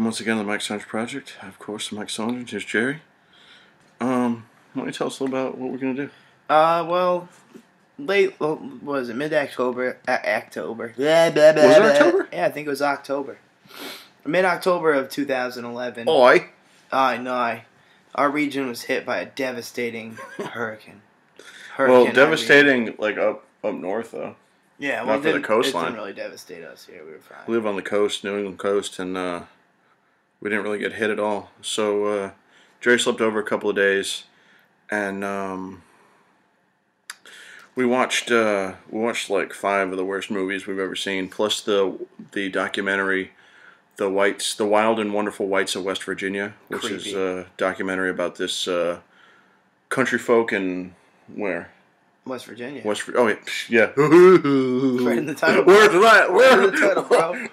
once again on the Mike Saunders Project. Of course, Mike Saunders. Here's Jerry. Why don't you tell us a little about what we're going to do? What was it, mid-October? October. Was it October? Yeah, I think it was October. Mid-October of 2011. Oi! Our region was hit by a devastating hurricane. Well, devastating, like up north, though. Yeah, well, not for the coastline. It didn't really devastate us here. We were fine. We live on the coast, New England coast, and we didn't really get hit at all. So Jerry slept over a couple of days, and we watched like 5 of the worst movies we've ever seen, plus the documentary, The Wild and Wonderful Whites of West Virginia, which Creepy. is a documentary about this country folk in where. West Virginia. Oh, yeah. Right in the title. Where's that? Right in the title, bro.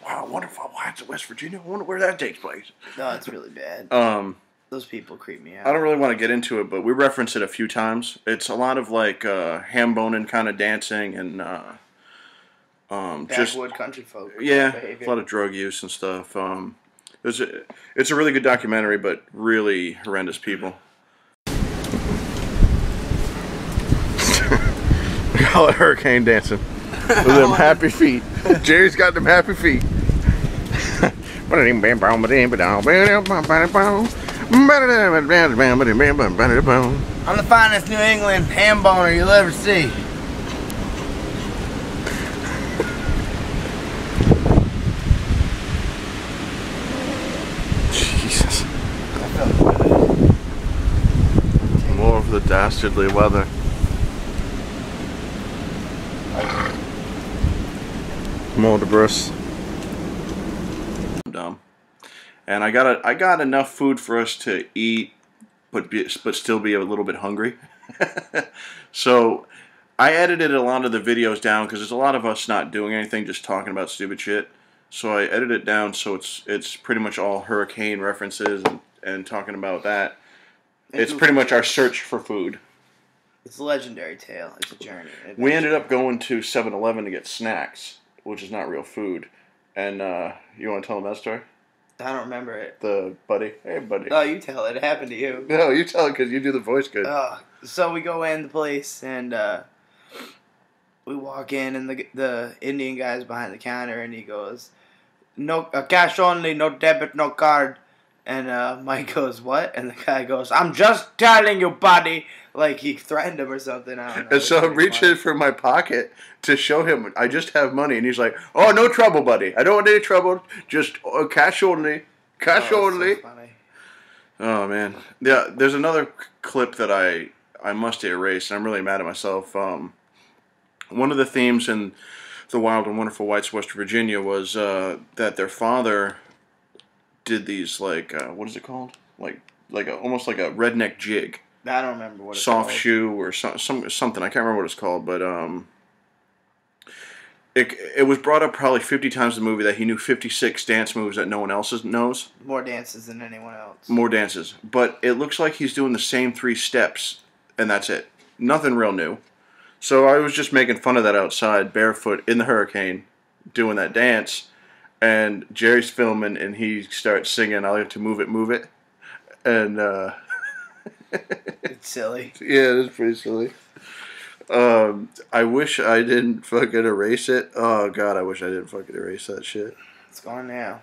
Wow, Wonderful Whites of West Virginia. I wonder where that takes place. No, it's really bad. Those people creep me out. I don't really want to get into it, but we reference it a few times. It's a lot of like ham boning kind of dancing and Backwood country folk. Yeah, behavior. a lot of drug use and stuff. It's a really good documentary, but really horrendous people. We call it hurricane dancing. With them happy feet. Jerry's got them happy feet. I'm the finest New England ham boner you'll ever see. Jesus. More of the dastardly weather. More debris. I'm dumb. And I got enough food for us to eat, but still be a little bit hungry. So I edited a lot of the videos down because there's a lot of us not doing anything, just talking about stupid shit. So I edited it down so it's pretty much all hurricane references and talking about that. It's pretty much our search for food. It's a legendary tale. It's a journey. We ended up going to 7-Eleven to get snacks, which is not real food. And you want to tell them that story? I don't remember it. The buddy. Hey, buddy. Oh, you tell it. It happened to you. No, you tell it because you do the voice good. So we go in the place and we walk in and the Indian guy's behind the counter and he goes, "No, cash only, no debit, no card." And Mike goes, "What?" And the guy goes, "I'm just telling you, buddy." Like he threatened him or something. I don't know. And so I'm reaching for my pocket to show him I just have money. And he's like, "Oh, no trouble, buddy. I don't want any trouble. Just cash only. Cash only." So funny. Oh, man. Yeah, there's another clip that I must erase. And I'm really mad at myself. One of the themes in The Wild and Wonderful Whites of West Virginia was that their father did these, like, what is it called? Almost like a redneck jig. I don't remember what it's Soft called. shoe or something. I can't remember what it's called, but it was brought up probably 50 times in the movie that he knew 56 dance moves that no one else knows. More dances than anyone else. More dances. But it looks like he's doing the same 3 steps, and that's it. Nothing real new. So I was just making fun of that outside, barefoot, in the hurricane, doing that dance. And Jerry's filming, and he starts singing, "I like to move it." And, It's silly. yeah, it's pretty silly. I wish I didn't fucking erase it. Oh, God, I wish I didn't fucking erase that shit. It's gone now.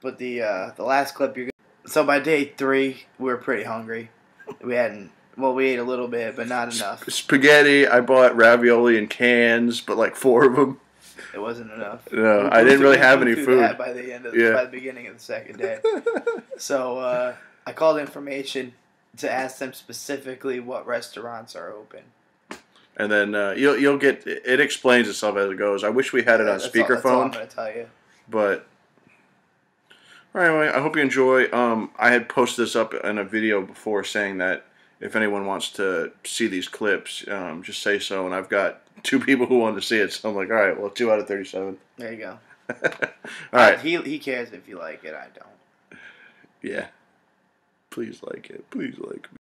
But the last clip so by day 3, we were pretty hungry. We ate a little bit, but not enough. Spaghetti, I bought ravioli in cans, but like 4 of them. It wasn't enough. No, I didn't really have any food. That by the end of by the beginning of the second day. So I called information to ask them specifically what restaurants are open. And then you'll get it explains itself as it goes. I wish we had it on speakerphone. That's all I'm gonna tell you. But anyway, I hope you enjoy. I had posted this up in a video before saying that if anyone wants to see these clips, just say so. And I've got 2 people who wanted to see it, so I'm like, all right, well, 2 out of 37. There you go. All right. He cares if you like it. I don't. Yeah. Please like it. Please like it.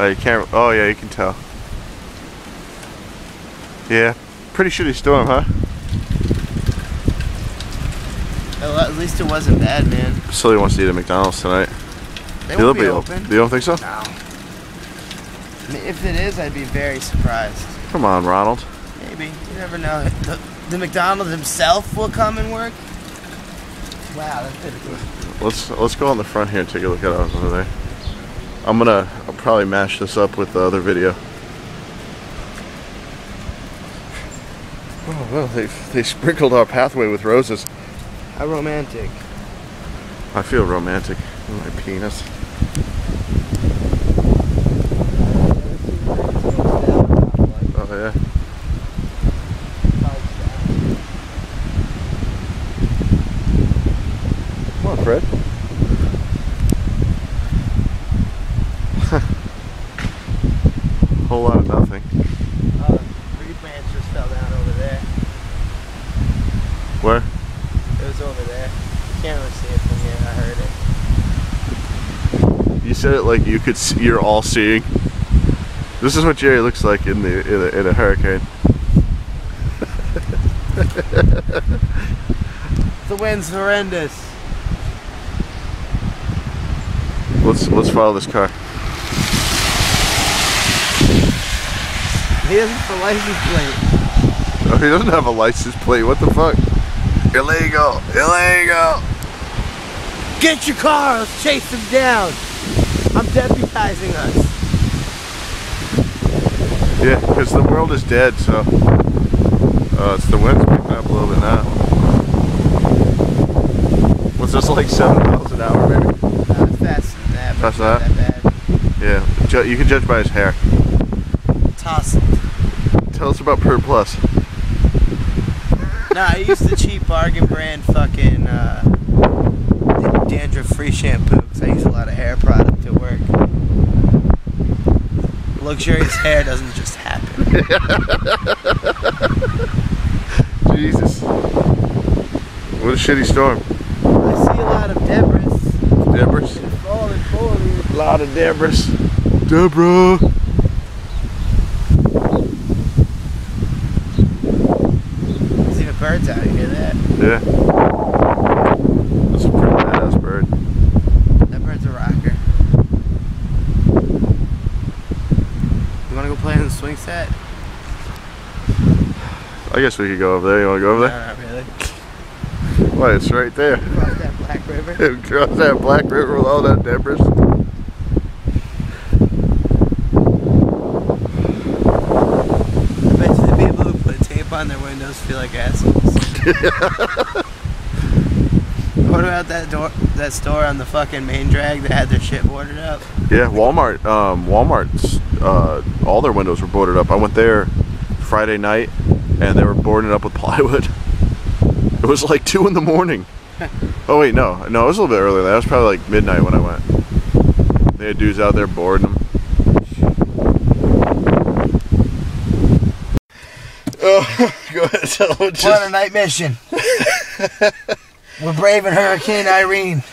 You can't. Oh yeah, you can tell. Yeah, pretty shitty storm, huh? Well, at least it wasn't bad, man. Sully wants to eat at McDonald's tonight. They won't be open. You don't think so? No. I mean, if it is, I'd be very surprised. Come on, Ronald. Maybe. You never know. The McDonald's himself will come and work. Wow, that's pretty cool. Let's go on the front here and take a look at it over there. I'll probably mash this up with the other video. Oh well, they sprinkled our pathway with roses. How romantic. I feel romantic in my penis. Oh yeah. Come on, Fred. Whole lot of nothing. Tree branch just fell down over there. Where? It was over there. You can't really see it from here. I heard it. You said it like you could see, you're all seeing. This is what Jerry looks like in a hurricane. The wind's horrendous. Let's follow this car. He doesn't have a license plate. Oh, he doesn't have a license plate. What the fuck? Illegal! Illegal! Get your car! Let's chase him down! I'm deputizing us. Yeah, because the world is dead, so... it's the wind's picking up a little bit now. What's this, like 7 miles an hour, maybe? It's faster than that, but Faster it's not than that bad. Yeah, you can judge by his hair. Tousled. Tell us about Purr Plus. Nah, I used the cheap bargain brand fucking dandruff-free shampoo because I use a lot of hair product at work. Luxurious hair doesn't just happen. Jesus. What a shitty storm. I see a lot of debris. Debris? Falling forward. A lot of debris. Deborah! There's even birds out here, that. Yeah. That's a pretty badass bird. That bird's a rocker. You wanna go play in the swing set? I guess we could go over there. You wanna go over there? No, not really. Why, it's right there. Across that black river. Across that black river with all that debris. I bet you the people who put tape on their windows feel like assholes. What about that store on the fucking main drag that had their shit boarded up? Yeah, Walmart's all their windows were boarded up. I went there Friday night and they were boarded up with plywood. It was like 2 in the morning. Oh wait, no, it was a little bit earlier. That was probably like midnight when I went. They had dudes out there boarding them. Oh, go ahead. We're on a night mission. We're braving Hurricane Irene.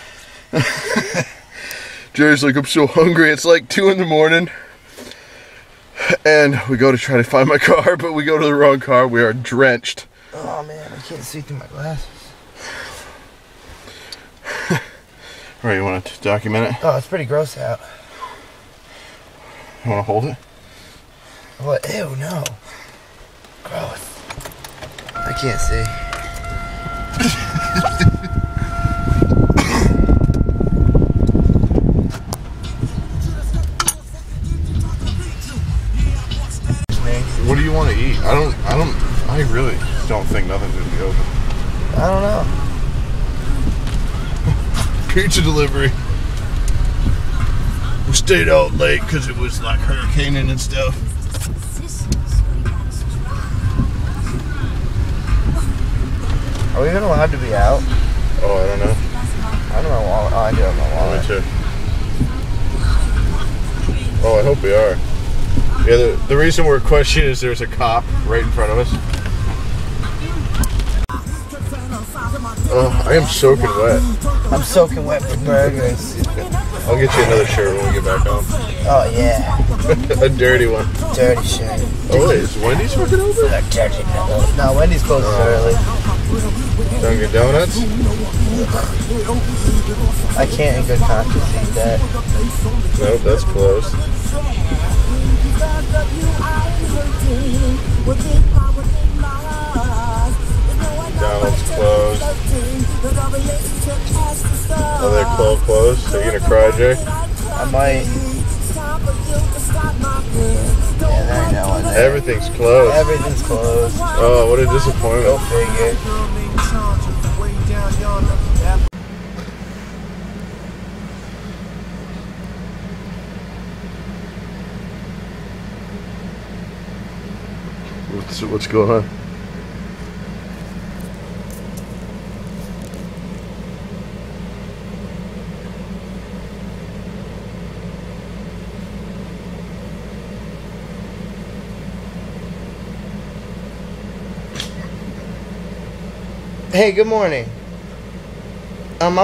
Jerry's like, I'm so hungry. It's like 2 in the morning. And we go to try to find my car, but we go to the wrong car. We are drenched. Oh man, I can't see through my glasses. Alright, you want to document it? Oh, it's pretty gross out. You want to hold it? What? Ew, no. Gross. I can't see. What do you want to eat? I really don't think nothing's gonna be open. I don't know. Pizza delivery. We stayed out late because it was like hurricaning and stuff. Are we even allowed to be out? Oh, I don't know. I don't know my wallet. Oh, I do have my wallet. Me too. Oh, I hope we are. Yeah, the reason we're questioning is there's a cop right in front of us. Oh, I am soaking wet. I'm soaking wet for burgers. I'll get you another shirt when we get back home. Oh, yeah. A dirty one. Dirty shirt. Oh, wait, is Wendy's fucking open? Dirty. No, Wendy's closes early. Dunkin' Donuts? I can't in good conscience eat that. Nope, that's closed. McDonald's closed. Oh, they're closed? So you gonna cry, Jay? I might. Yeah, there you go. Everything's closed. Everything's closed. Oh, what a disappointment. Go figure. What's going on? Hey, good morning. I'm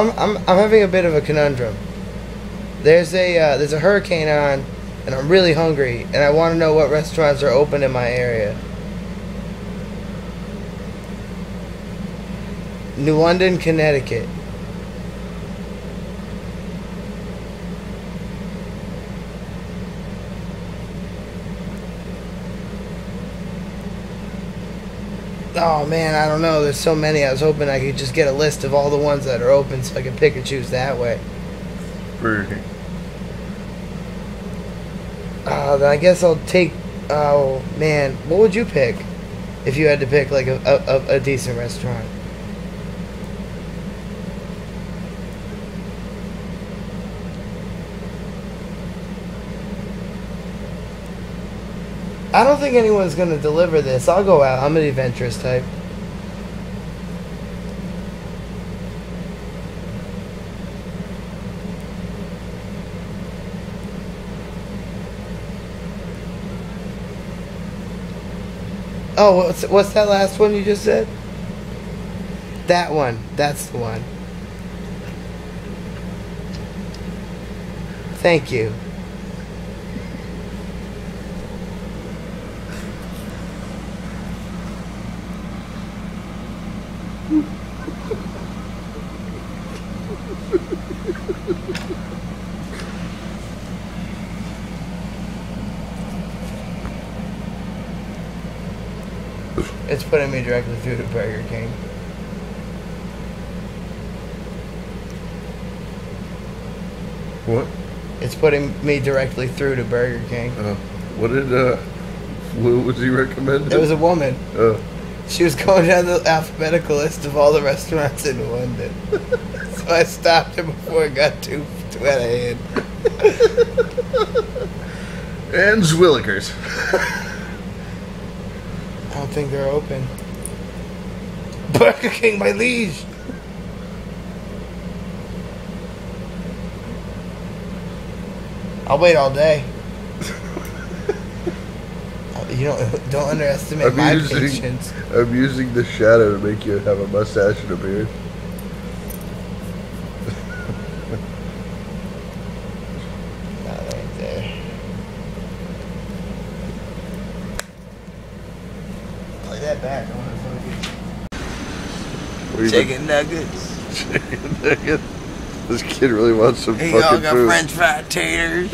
having a bit of a conundrum. There's a hurricane on, and I'm really hungry, and I want to know what restaurants are open in my area. New London, Connecticut. Oh man, I don't know. There's so many. I was hoping I could just get a list of all the ones that are open so I can pick and choose that way. Burger King. Then I guess I'll take. Oh man, what would you pick if you had to pick like a decent restaurant? I don't think anyone's gonna deliver this. I'll go out. I'm an adventurous type. Oh, what's that last one you just said? That one. That's the one. Thank you. It's putting me directly through to Burger King. What? It's putting me directly through to Burger King. What was he recommending? It was a woman. She was going down the alphabetical list of all the restaurants in London. So I stopped her before it got too out of hand. And Zwillikers. I don't think they're open. Burger King, my liege. I'll wait all day. You don't underestimate my patience. I'm using the shadow to make you have a mustache and a beard. Not right there. Play that back. I want to focus. Chicken nuggets. Chicken nuggets. This kid really wants some hey, fucking y'all got food. French fried taters.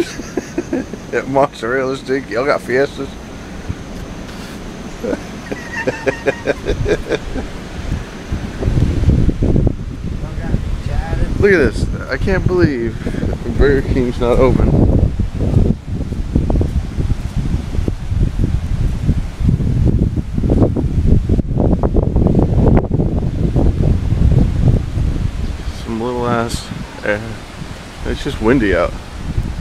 Yeah, mozzarella stick. Y'all got Fiestas. Look at this. I can't believe Burger King's not open. Some little ass air. It's just windy out.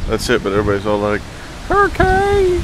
That's it, but everybody's all like, hurricane!